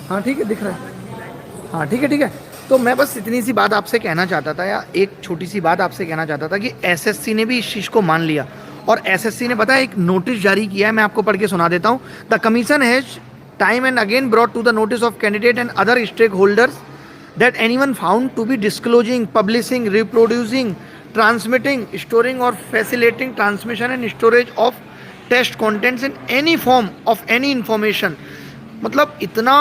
हाँ ठीक है, दिख रहा है। हाँ ठीक है ठीक है। तो मैं बस इतनी सी बात आपसे कहना चाहता था, या एक छोटी सी बात आपसे कहना चाहता था कि एसएससी ने भी इस चीज़ को मान लिया। और एसएससी ने पता है एक नोटिस जारी किया है, मैं आपको पढ़ के सुना देता हूँ। The commission has time and again brought to the notice of candidate and other stake holders that anyone found to be disclosing, publishing, reproducing, transmitting, storing or facilitating transmission and storage of test contents in any form of any information। मतलब इतना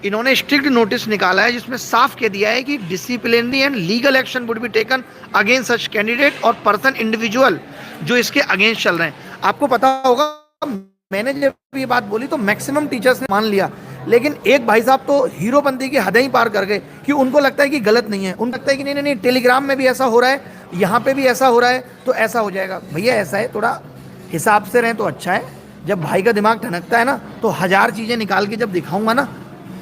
इन्होंने strict notice निकाला है जिसमें साफ कह दिया है कि disciplinary and legal action would be taken against such candidate और पर्सन इंडिविजुअल जो इसके अगेंस्ट चल रहे हैं। आपको पता होगा, मैंने जब ये बात बोली तो मैक्सिमम टीचर्स ने मान लिया, लेकिन एक भाई साहब तो हीरोपंती की हदें ही पार कर गए कि उनको लगता है कि गलत नहीं है, उनको लगता है कि नहीं नहीं नहीं, टेलीग्राम में भी ऐसा हो रहा है, यहाँ पे भी ऐसा हो रहा है, तो ऐसा हो जाएगा। भैया ऐसा है, थोड़ा हिसाब से रहें तो अच्छा है। जब भाई का दिमाग ठनकता है ना, तो हजार चीज़ें निकाल के जब दिखाऊंगा ना,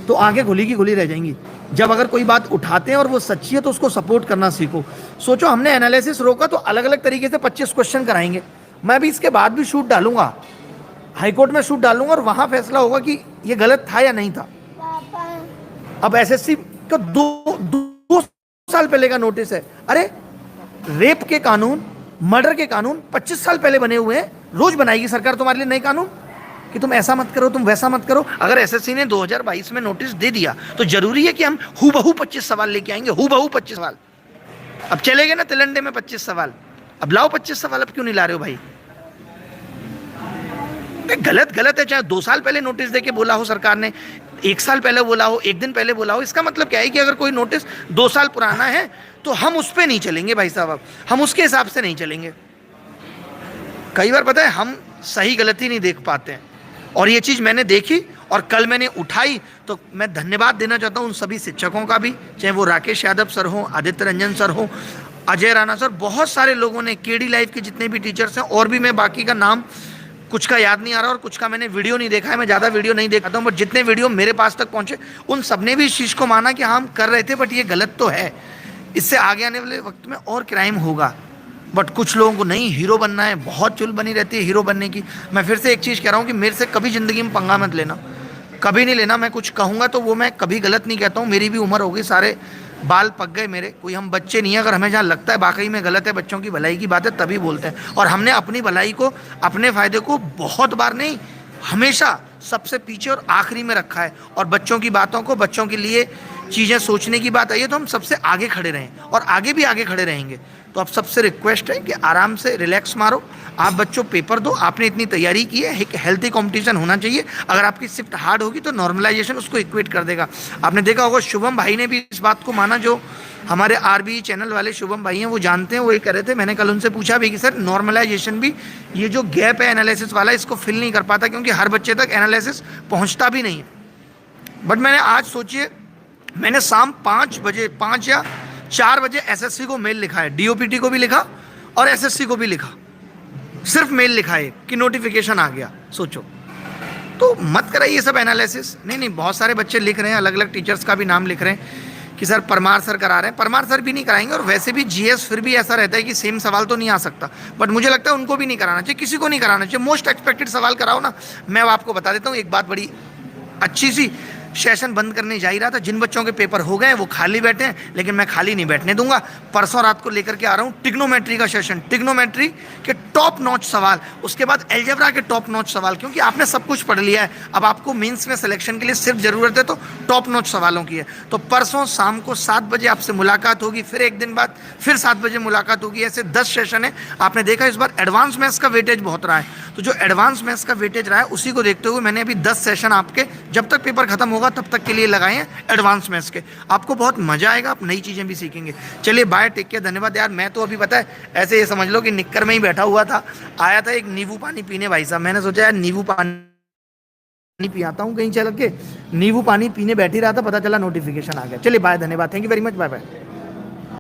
तो आंखें खुली की खुली रह जाएंगी। जब अगर कोई बात उठाते हैं और वो सच्ची है तो उसको सपोर्ट करना सीखो। सोचो, हमने एनालिसिस रोका तो अलग अलग तरीके से 25 क्वेश्चन कराएंगे। मैं भी इसके बाद भी शूट डालूंगा, हाईकोर्ट में शूट डालूंगा, और वहां फैसला होगा कि ये गलत था या नहीं था। अब एसएससी का दो साल पहले का नोटिस है। अरे रेप के कानून, मर्डर के कानून 25 साल पहले बने हुए हैं। रोज बनाएगी सरकार तुम्हारे लिए नए कानून कि तुम ऐसा मत करो, तुम वैसा मत करो। अगर एसएससी ने 2022 में नोटिस दे दिया तो जरूरी है कि हम हूबहू 25 सवाल लेके आएंगे, हूबहू 25 सवाल। अब चले गए ना तिलंडे में 25 सवाल, अब लाओ 25 सवाल। अब क्यों नहीं ला रहे हो भाई? गलत गलत है, चाहे 2 साल पहले नोटिस देके बोला हो सरकार ने, 1 साल पहले बोला हो, 1 दिन पहले बोला हो। इसका मतलब क्या है कि अगर कोई नोटिस 2 साल पुराना है तो हम उस पर नहीं चलेंगे भाई साहब, अब हम उसके हिसाब से नहीं चलेंगे। कई बार पता है हम सही गलती नहीं देख पाते हैं, और ये चीज़ मैंने देखी और कल मैंने उठाई। तो मैं धन्यवाद देना चाहता हूँ उन सभी शिक्षकों का भी, चाहे वो राकेश यादव सर हो, आदित्य रंजन सर हो, अजय राणा सर, बहुत सारे लोगों ने, केडी लाइफ के जितने भी टीचर्स हैं, और भी मैं बाकी का नाम कुछ का याद नहीं आ रहा और कुछ का मैंने वीडियो नहीं देखा है, मैं ज़्यादा वीडियो नहीं देखता हूँ, बट जितने वीडियो मेरे पास तक पहुँचे उन सब ने भी इस चीज़ को माना कि हम कर रहे थे बट ये गलत तो है, इससे आगे आने वाले वक्त में और क्राइम होगा। बट कुछ लोगों को नहीं, हीरो बनना है, बहुत चुल बनी रहती है हीरो बनने की। मैं फिर से एक चीज़ कह रहा हूँ कि मेरे से कभी ज़िंदगी में पंगा मत लेना, कभी नहीं लेना। मैं कुछ कहूँगा तो वो मैं कभी गलत नहीं कहता हूँ, मेरी भी उम्र हो गई, सारे बाल पक गए मेरे, कोई हम बच्चे नहीं है। अगर हमें जहाँ लगता है वाकई में गलत है, बच्चों की भलाई की बात है, तभी बोलते हैं। और हमने अपनी भलाई को, अपने फ़ायदे को बहुत बार नहीं, हमेशा सबसे पीछे और आखिरी में रखा है। और बच्चों की बातों को, बच्चों के लिए चीज़ें सोचने की बात आई है तो हम सबसे आगे खड़े रहें और आगे भी आगे खड़े रहेंगे। तो आप सबसे रिक्वेस्ट है कि आराम से रिलैक्स मारो। आप बच्चों पेपर दो, आपने इतनी तैयारी की है, एक हेल्थी कंपटीशन होना चाहिए। अगर आपकी शिफ्ट हार्ड होगी तो नॉर्मलाइजेशन उसको इक्वेट कर देगा। आपने देखा होगा शुभम भाई ने भी इस बात को माना, जो हमारे आरबी चैनल वाले शुभम भाई हैं वो जानते हैं, वो ये कह रहे थे। मैंने कल उनसे पूछा भी कि सर नॉर्मलाइजेशन भी, ये जो गैप है एनालिसिस वाला, इसको फिल नहीं कर पाता क्योंकि हर बच्चे तक एनालिसिस पहुँचता भी नहीं है। बट मैंने आज सोचिए, मैंने शाम 5 बजे, 5 या 4 बजे एसएससी को मेल लिखा है, डीओपीटी को भी लिखा और एसएससी को भी लिखा, सिर्फ मेल लिखा है कि नोटिफिकेशन आ गया। सोचो, तो मत कराइए सब एनालिसिस। नहीं नहीं, बहुत सारे बच्चे लिख रहे हैं, अलग अलग टीचर्स का भी नाम लिख रहे हैं कि सर परमार सर करा रहे हैं। परमार सर भी नहीं कराएंगे, और वैसे भी जीएस फिर भी ऐसा रहता है कि सेम सवाल तो नहीं आ सकता, बट मुझे लगता है उनको भी नहीं कराना चाहिए, किसी को नहीं कराना चाहिए। मोस्ट एक्सपेक्टेड सवाल कराओ ना। मैं आपको बता देता हूँ एक बात, बड़ी अच्छी सी, सेशन बंद करने जा ही रहा था, जिन बच्चों के पेपर हो गए वो खाली बैठे हैं, लेकिन मैं खाली नहीं बैठने दूंगा। परसों रात को लेकर के आ रहा हूँ टिग्नोमेट्री का सेशन, टिग्नोमेट्री के टॉप नॉच सवाल, उसके बाद एल्जेब्रा के टॉप नॉच सवाल, क्योंकि आपने सब कुछ पढ़ लिया है, अब आपको मेंस में सिलेक्शन के लिए सिर्फ ज़रूरत है तो टॉप नॉच सवालों की है। तो परसों शाम को 7 बजे आपसे मुलाकात होगी, फिर एक दिन बाद फिर 7 बजे मुलाकात होगी। ऐसे 10 सेशन है। आपने देखा इस बार एडवांस मैथ्स का वेटेज बहुत रहा है, तो जो एडवांस मैथ्स का वेटेज रहा है उसी को देखते हुए मैंने अभी 10 सेशन आपके जब तक पेपर खत्म होगा तब तक के लिए लगाए हैं एडवांस मैथ्स के। आपको बहुत मजा आएगा, आप नई चीजें भी सीखेंगे। चलिए बाय, टेक केयर, धन्यवाद यार। मैं तो अभी पता है ऐसे ये समझ लो कि निक्कर में ही बैठा हुआ था, आया था एक नींबू पानी पीने भाई साहब, मैंने सोचा यार नींबू पानी पियाता हूँ कहीं चल के, नींबू पानी पीने बैठी रहा था, पता चला नोटिफिकेशन आ गया। चलिए बाय, धन्यवाद, thank you very much, bye bye.